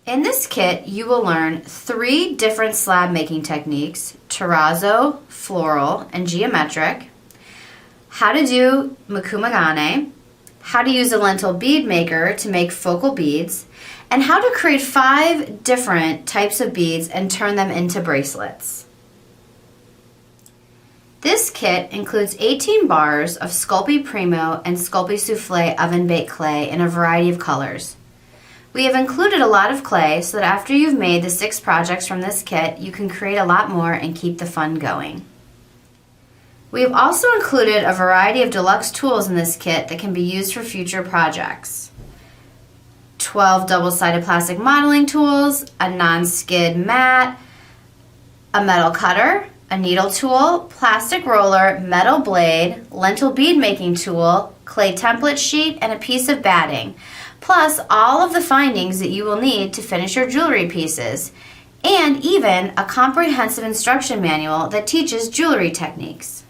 In this kit, you will learn 3 different slab making techniques: terrazzo, floral, and geometric, how to do makumagane, how to use a lentil bead maker to make focal beads, and how to create 5 different types of beads and turn them into bracelets. This kit includes 18 bars of Sculpey Primo and Sculpey Soufflé oven-baked clay in a variety of colors. We have included a lot of clay so that after you've made the 6 projects from this kit, you can create a lot more and keep the fun going. We have also included a variety of deluxe tools in this kit that can be used for future projects. 12 double-sided plastic modeling tools, a non-skid mat, a metal cutter, a needle tool, plastic roller, metal blade, lentil bead making tool, clay template sheet, and a piece of batting, plus all of the findings that you will need to finish your jewelry pieces, and even a comprehensive instruction manual that teaches jewelry techniques.